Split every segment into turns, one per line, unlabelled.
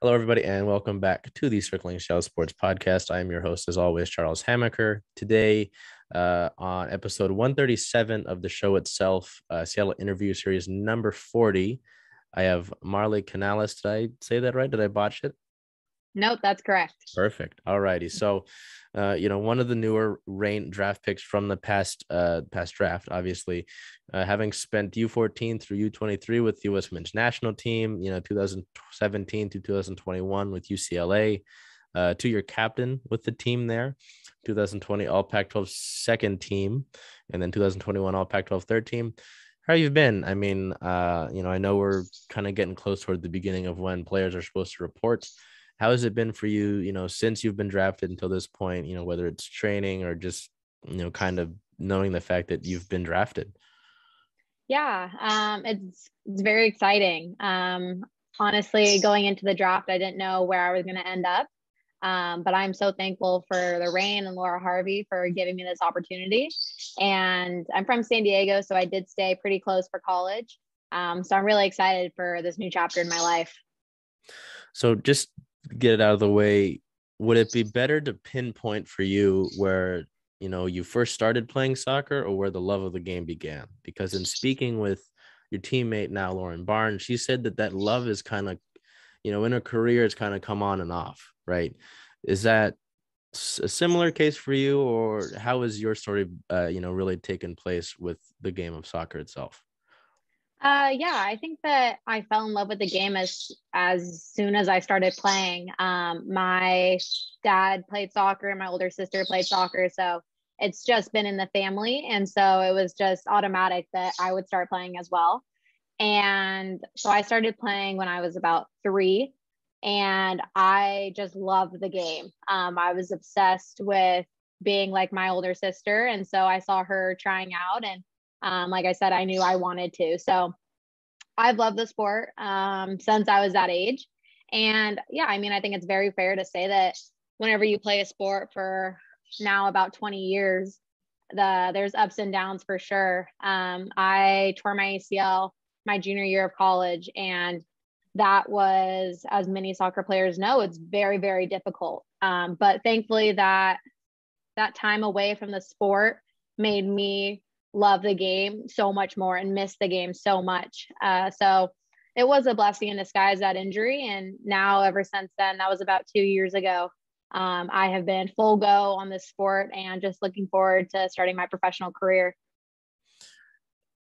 Hello, everybody, and welcome back to the CirclingSeattleSports podcast. I am your host, as always, Charles Hamaker. Today, on episode 137 of the show itself, Seattle interview series number 40, I have Marley Canales. Did I say that right? Did I botch it?
Nope, that's correct.
Perfect. All righty. So, one of the newer rain draft picks from the past draft, obviously, having spent U14 through U23 with the U.S. Men's National Team, 2017 to 2021 with UCLA, two-year captain with the team there, 2020 All Pac-12 second team, and then 2021 All Pac-12 third team. How you been? I mean, I know we're kind of getting close toward the beginning of when players are supposed to report. How has it been for you, since you've been drafted until this point, whether it's training or just, kind of knowing the fact that you've been drafted?
Yeah, it's very exciting. Honestly, going into the draft, I didn't know where I was going to end up. But I'm so thankful for the Rain and Laura Harvey for giving me this opportunity. And I'm from San Diego, so I did stay pretty close for college. So I'm really excited for this new chapter in my life.
So just get it out of the way. Would it be better to pinpoint for you where, you first started playing soccer or where the love of the game began? Because in speaking with your teammate now, Lauren Barnes, she said that love is kind of, in her career, it's kind of come on and off, right? Is that a similar case for you, or how is your story, really taken place with the game of soccer itself?
Yeah, I think that I fell in love with the game as soon as I started playing. My dad played soccer and my older sister played soccer, so it's just been in the family, and so it was just automatic that I would start playing as well. And so I started playing when I was about 3, and I just loved the game. I was obsessed with being like my older sister, and so I saw her trying out, and like I said, I knew I wanted to. So I've loved the sport since I was that age. And yeah, I mean, I think it's very fair to say that whenever you play a sport for now about 20 years, there's ups and downs for sure. I tore my ACL my junior year of college, and that was, as many soccer players know, it's very, very difficult. But thankfully, that time away from the sport made me love the game so much more and miss the game so much. So it was a blessing in disguise, that injury. And now, ever since then, that was about 2 years ago, I have been full go on this sport and just looking forward to starting my professional career.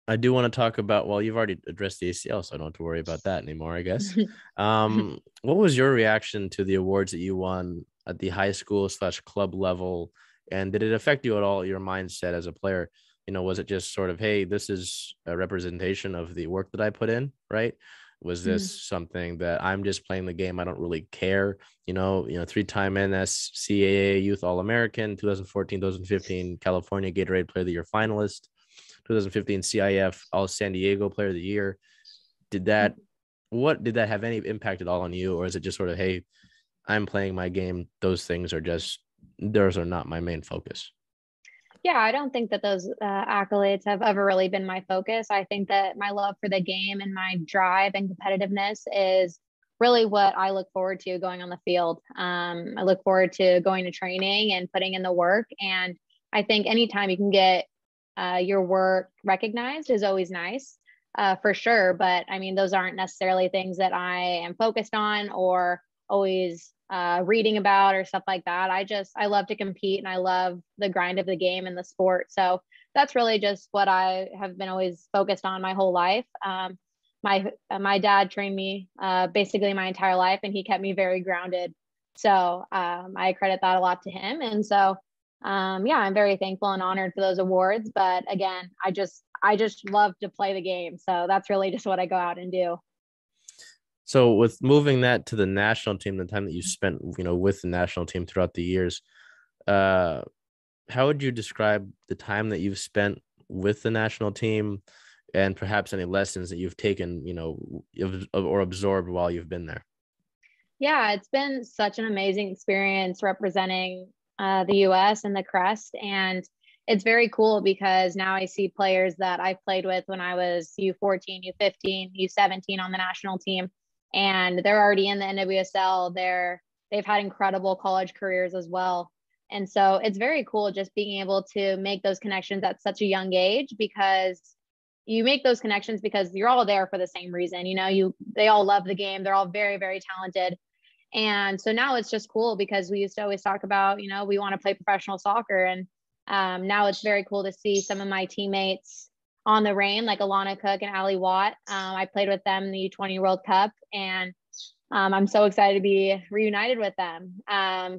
I do want to talk about, well, you've already addressed the ACL, so I don't have to worry about that anymore, I guess. What was your reaction to the awards that you won at the high school / club level? And did it affect you at all, your mindset as a player? Was it just sort of, hey, this is a representation of the work that I put in, right? Was
Mhm.
this something that I'm just playing the game? I don't really care, 3-time NSCAA Youth All-American, 2014, 2015 California Gatorade Player of the Year finalist, 2015 CIF All San Diego Player of the Year. Did that, what did that have any impact at all on you? Or is it just sort of, hey, I'm playing my game. Those are not my main focus.
Yeah, I don't think that those accolades have ever really been my focus. I think that my love for the game and my drive and competitiveness is really what I look forward to going on the field. I look forward to going to training and putting in the work. And I think anytime you can get your work recognized is always nice, for sure. But I mean, those aren't necessarily things that I am focused on or always reading about or stuff like that. I love to compete and I love the grind of the game and the sport. So that's really just what I have been always focused on my whole life. My dad trained me basically my entire life, and he kept me very grounded. So I credit that a lot to him. And so yeah, I'm very thankful and honored for those awards. But again, I just love to play the game. So that's really just what I go out and do.
So with moving that to the national team, the time that you spent, with the national team throughout the years, uh, how would you describe the time that you've spent with the national team and perhaps any lessons that you've taken, or absorbed while you've been there?
Yeah, it's been such an amazing experience representing the US and the Crest. And it's very cool because now I see players that I played with when I was U14, U15, U17 on the national team. and they're already in the NWSL. They've had incredible college careers as well. And so it's very cool just being able to make those connections at such a young age, because you make those connections because you're all there for the same reason. They all love the game. They're all very, very talented. And so now it's just cool, because we used to always talk about, we want to play professional soccer. And now it's very cool to see some of my teammates on the Reign, like Alana Cook and Ali Watt. I played with them in the U20 World Cup, and I'm so excited to be reunited with them.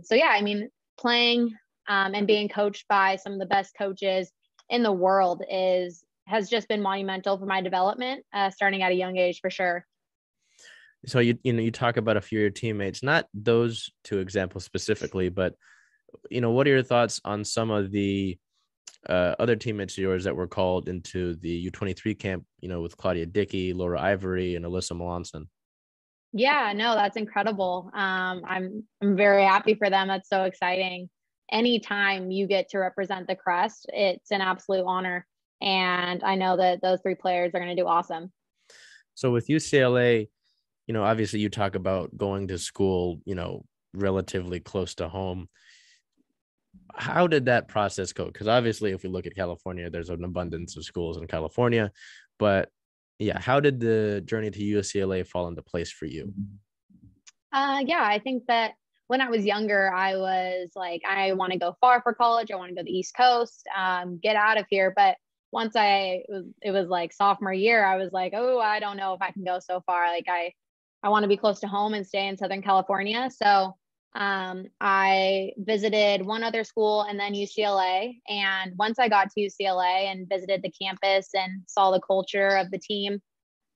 So yeah, I mean, playing and being coached by some of the best coaches in the world has just been monumental for my development, starting at a young age, for sure.
So you talk about a few of your teammates, not those two examples specifically, but what are your thoughts on some of the other teammates of yours that were called into the U23 camp, with Claudia Dickey, Laura Ivory, and Alyssa Melanson?
Yeah, no, that's incredible. I'm very happy for them. That's so exciting. Anytime you get to represent the Crest, it's an absolute honor. And I know that those three players are going to do awesome.
So with UCLA, obviously you talk about going to school, relatively close to home. How did that process go? Because obviously, if we look at California, there's an abundance of schools in California. But yeah, how did the journey to UCLA fall into place for you?
Yeah, I think that when I was younger, I was like, I want to go far for college. I want to go to the East Coast, get out of here. But once it was like sophomore year, I was like, oh, I don't know if I can go so far. Like I want to be close to home and stay in Southern California. So I visited one other school and then UCLA. And once I got to UCLA and visited the campus and saw the culture of the team,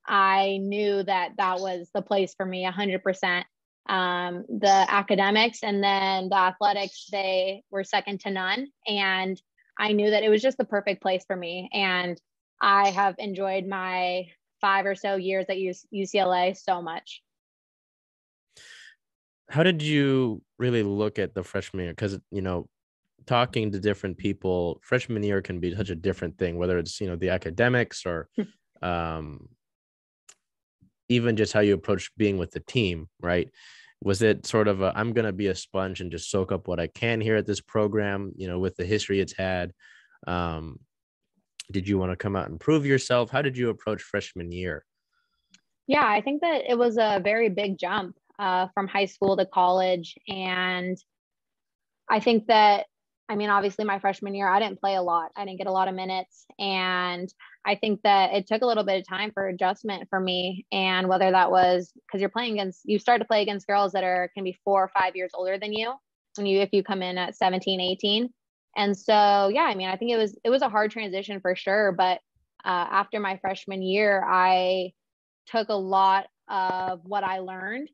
I knew that that was the place for me 100%. The academics and then the athletics, they were second to none. And I knew that it was just the perfect place for me. And I have enjoyed my 5 or so years at UCLA so much.
How did you really look at the freshman year? Because, talking to different people, freshman year can be such a different thing, whether it's, the academics or even just how you approach being with the team, right? Was it sort of I'm going to be a sponge and just soak up what I can here at this program, with the history it's had? Did you want to come out and prove yourself? How did you approach freshman year?
Yeah, I think that it was a very big jump from high school to college. And I think that, I mean, obviously my freshman year, I didn't play a lot. I didn't get a lot of minutes. And I think that it took a little bit of time for adjustment for me. And whether that was because you start to play against girls that can be 4 or 5 years older than you if you come in at 17, 18. And so, yeah, I mean, I think it was a hard transition for sure. But after my freshman year, I took a lot of what I learned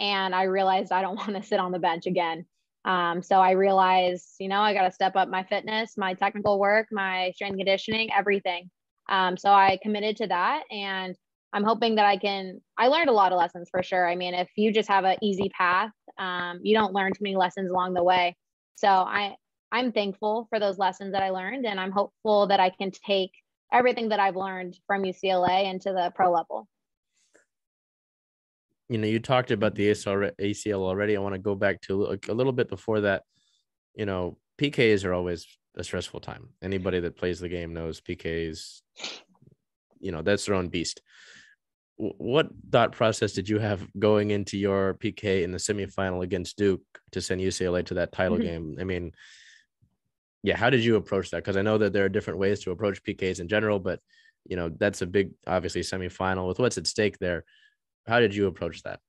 and I realized I don't want to sit on the bench again. So I realized, I got to step up my fitness, my technical work, my strength and conditioning, everything. So I committed to that, and I'm hoping that I learned a lot of lessons for sure. I mean, if you just have an easy path, you don't learn too many lessons along the way. So I'm thankful for those lessons that I learned, and I'm hopeful that I can take everything that I've learned from UCLA into the pro level.
You talked about the ACL already. I want to go back to a little bit before that. PKs are always a stressful time. Anybody that plays the game knows PKs, that's their own beast. What thought process did you have going into your PK in the semifinal against Duke to send UCLA to that title game? I mean, yeah, how did you approach that? Because I know that there are different ways to approach PKs in general, but, that's a big, obviously, semifinal with what's at stake there. How did you approach that?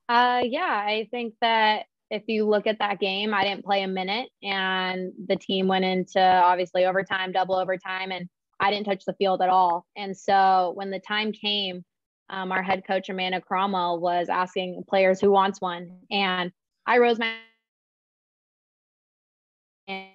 Yeah, I think that if you look at that game, I didn't play a minute and the team went into obviously overtime, double overtime, and I didn't touch the field at all. And so when the time came, our head coach, Amanda Cromwell, was asking players who wants one. And I rose my and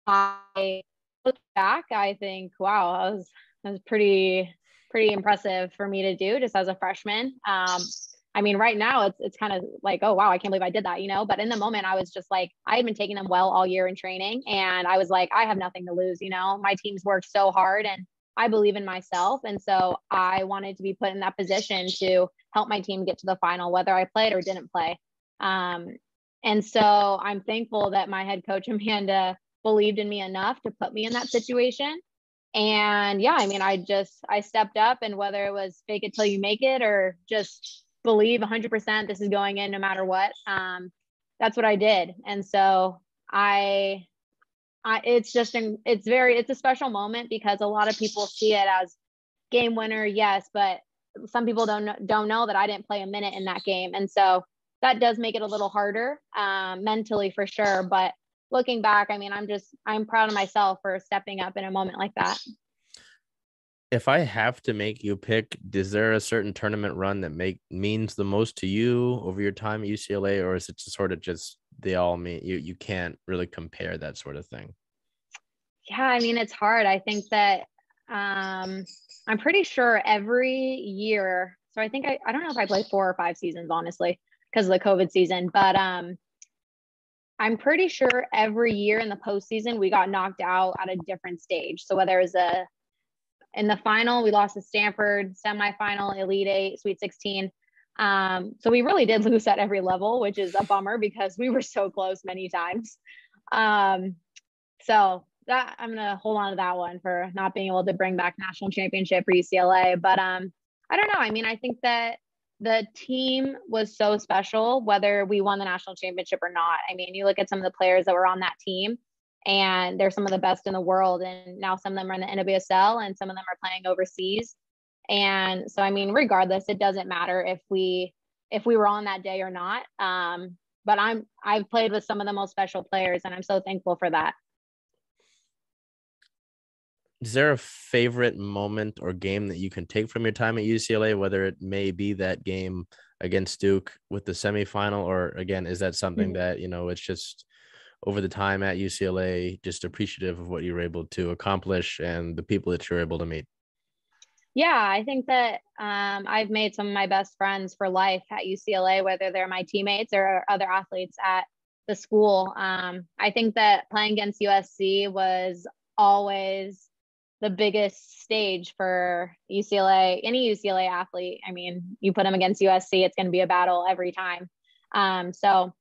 I look back, I think, wow, that was pretty impressive for me to do just as a freshman. I mean, right now it's kind of like, oh, wow, I can't believe I did that, but in the moment I was just like, I had been taking them well all year in training. And I was like, I have nothing to lose. My team's worked so hard and I believe in myself. And so I wanted to be put in that position to help my team get to the final, whether I played or didn't play. And so I'm thankful that my head coach, Amanda, believed in me enough to put me in that situation. And yeah, I mean, I stepped up, and whether it was fake it till you make it or just believe 100% this is going in no matter what, that's what I did. And so it's a special moment because a lot of people see it as game winner. Yes. But some people don't know that I didn't play a minute in that game. And so that does make it a little harder, mentally for sure. But looking back, I mean, I'm proud of myself for stepping up in a moment like that.
If I have to make you pick, is there a certain tournament run that means the most to you over your time at UCLA, or is it just sort of just they all mean you can't really compare that sort of thing?
Yeah, I mean, it's hard. I think that I'm pretty sure every year. So I think I don't know if I played 4 or 5 seasons, honestly, because of the COVID season, but I'm pretty sure every year in the postseason we got knocked out at a different stage. So whether it was in the final, we lost to Stanford, semifinal, Elite Eight, Sweet 16. So we really did lose at every level, which is a bummer because we were so close many times. So that I'm gonna hold on to that one for not being able to bring back national championship for UCLA. But I don't know. I mean, I think that the team was so special, whether we won the national championship or not. I mean, you look at some of the players that were on that team, and they're some of the best in the world. And now some of them are in the NWSL and some of them are playing overseas. And so, I mean, regardless, it doesn't matter if we were on that day or not. But I've played with some of the most special players, and I'm so thankful for that.
Is there a favorite moment or game that you can take from your time at UCLA, whether it may be that game against Duke with the semifinal, or again, is that something that, it's just over the time at UCLA, just appreciative of what you were able to accomplish and the people that you're able to meet?
Yeah, I think that I've made some of my best friends for life at UCLA, whether they're my teammates or other athletes at the school. I think that playing against USC was always the biggest stage for UCLA, any UCLA athlete. I mean, you put them against USC, it's going to be a battle every time. So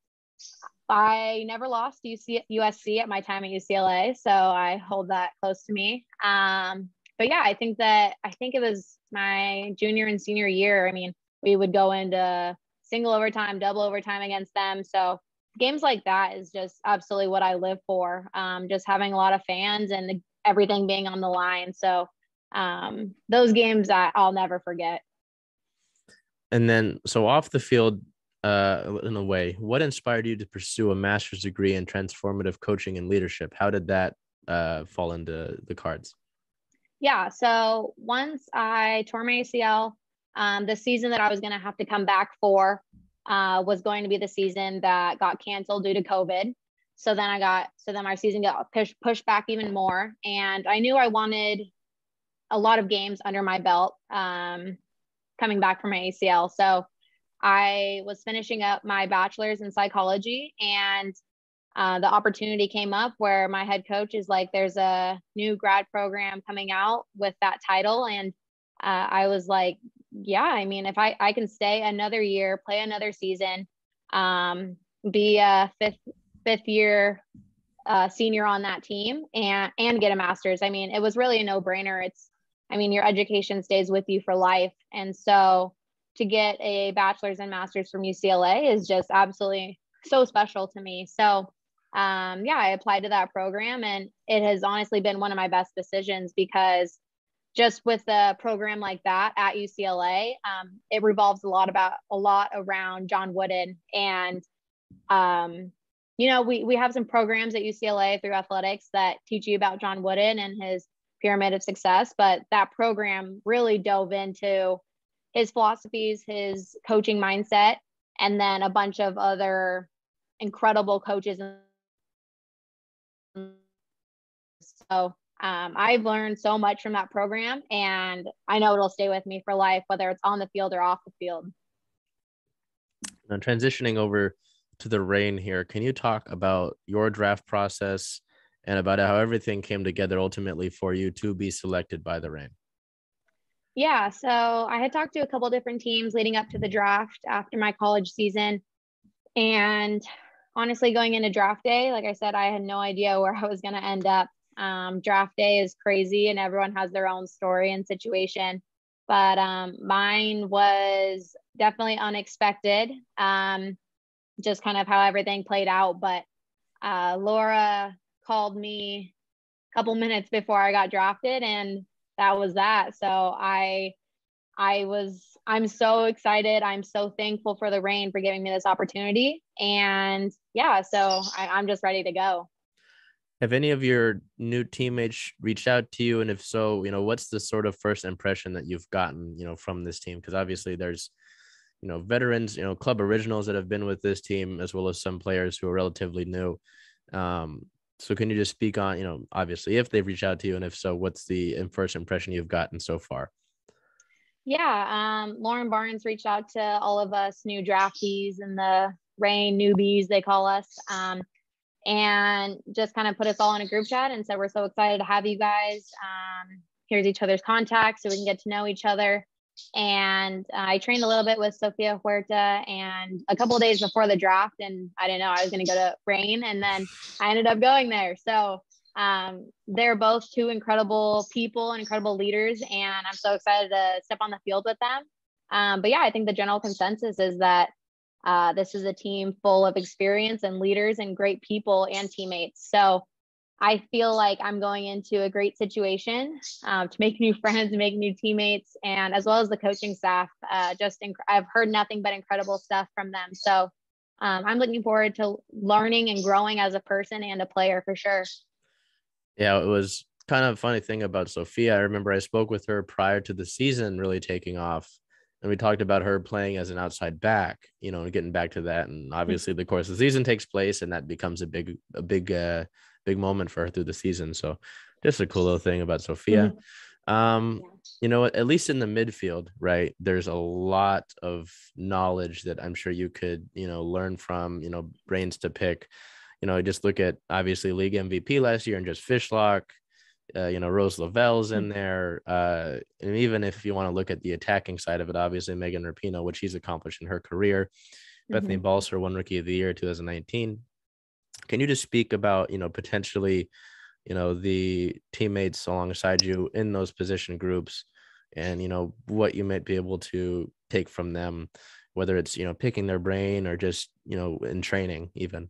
I never lost USC at my time at UCLA, so I hold that close to me. But yeah, I think it was my junior and senior year. I mean, we would go into single overtime, double overtime against them. So games like that is just absolutely what I live for. Just having a lot of fans and everything being on the line. So those games I'll never forget.
And then, so off the field, in a way, what inspired you to pursue a master's degree in transformative coaching and leadership? How did that fall into the cards?
Yeah. So once I tore my ACL, the season that I was going to have to come back for was going to be the season that got canceled due to COVID. So then my season got pushed back even more. And I knew I wanted a lot of games under my belt coming back from my ACL. So I was finishing up my bachelor's in psychology, and the opportunity came up where my head coach is like, there's a new grad program coming out with that title. And I was like, yeah, I mean, if I can stay another year, play another season, be a fifth year senior on that team and get a master's. I mean, it was really a no-brainer. Your education stays with you for life. And so to get a bachelor's and master's from UCLA is just absolutely so special to me. So I applied to that program, and it has honestly been one of my best decisions because just with a program like that at UCLA, it revolves a lot around John Wooden. And, we have some programs at UCLA through athletics that teach you about John Wooden and his pyramid of success. But that program really dove into his philosophies, his coaching mindset, and then a bunch of other incredible coaches. So I've learned so much from that program, and I know it'll stay with me for life, whether it's on the field or off the field.
Now, transitioning over to the Reign here, can you talk about your draft process and about how everything came together ultimately for you to be selected by the Reign.
Yeah, so I had talked to a couple different teams leading up to the draft after my college season. And honestly, going into draft day, like I said, I had no idea where I was going to end up. Draft day is crazy and everyone has their own story and situation. But mine was definitely unexpected, just kind of how everything played out. But Laura called me a couple minutes before I got drafted, and that was that. So I'm so excited. I'm so thankful for the Reign for giving me this opportunity. And yeah, so I'm just ready to go.
Have any of your new teammates reached out to you? And if so, what's the sort of first impression that you've gotten, from this team? Because obviously there's, veterans, club originals that have been with this team, as well as some players who are relatively new. So can you just speak on, obviously if they've reached out to you, and if so, what's the first impression you've gotten so far?
Yeah, Lauren Barnes reached out to all of us new draftees and the Reign newbies, they call us, and just kind of put us all in a group chat and said, we're so excited to have you guys. Here's each other's contacts so we can get to know each other. And I trained a little bit with Sofia Huerta and a couple of days before the draft, and I didn't know I was going to go to Reign, and then I ended up going there. So they're both two incredible people and incredible leaders, and I'm so excited to step on the field with them. But yeah, I think the general consensus is that this is a team full of experience and leaders and great people and teammates. So I feel like I'm going into a great situation to make new friends, make new teammates, and as well as the coaching staff. I've heard nothing but incredible stuff from them. So I'm looking forward to learning and growing as a person and a player for sure.
Yeah, it was kind of a funny thing about Sophia. I remember I spoke with her prior to the season really taking off. And we talked about her playing as an outside back, and getting back to that. And obviously the course of the season takes place, and that becomes a big moment for her through the season. So just a cool little thing about Sophia. At least in the midfield, right, there's a lot of knowledge that I'm sure you could, learn from, brains to pick. Just look at obviously league MVP last year and just Fishlock, Rose Lavelle's in there. And even if you want to look at the attacking side of it, obviously Megan Rapinoe, what she's accomplished in her career. Bethany Balser won Rookie of the Year 2019. Can you just speak about, potentially, the teammates alongside you in those position groups and, what you might be able to take from them, whether it's, picking their brain or just, in training even?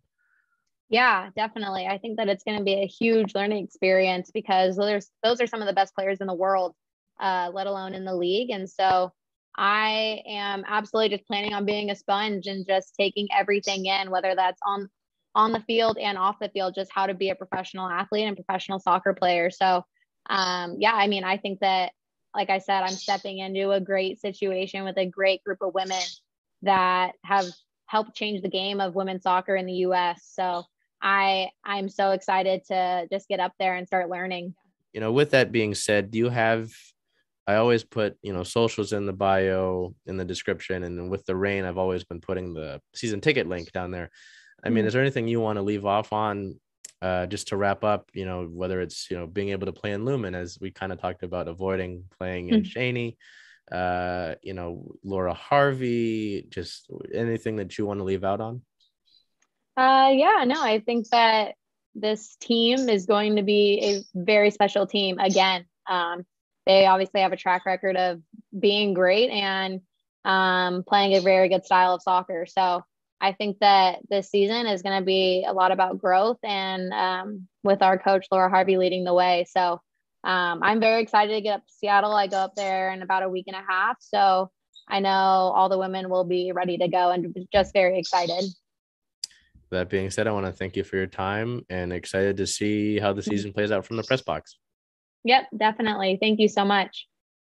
Yeah, definitely. I think that it's going to be a huge learning experience because those are some of the best players in the world, let alone in the league. And so I am absolutely just planning on being a sponge and just taking everything in, whether that's on the field and off the field, just how to be a professional athlete and professional soccer player. So yeah, I mean, I think that, like I said, I'm stepping into a great situation with a great group of women that have helped change the game of women's soccer in the US. So I'm so excited to just get up there and start learning.
With that being said, I always put, socials in the bio, in the description, and then with the Reign, I've always been putting the season ticket link down there. I mean, is there anything you want to leave off on just to wrap up, whether it's, being able to play in Lumen, as we kind of talked about avoiding playing in Shaney, Laura Harvey, just anything that you want to leave out on?
Yeah, no, I think that this team is going to be a very special team again. They obviously have a track record of being great and playing a very good style of soccer. So I think that this season is going to be a lot about growth and with our coach, Laura Harvey, leading the way. So I'm very excited to get up to Seattle. I go up there in about a week and a half. So I know all the women will be ready to go and just very excited.
That being said, I want to thank you for your time and excited to see how the season plays out from the press box.
Yep, definitely. Thank you so much.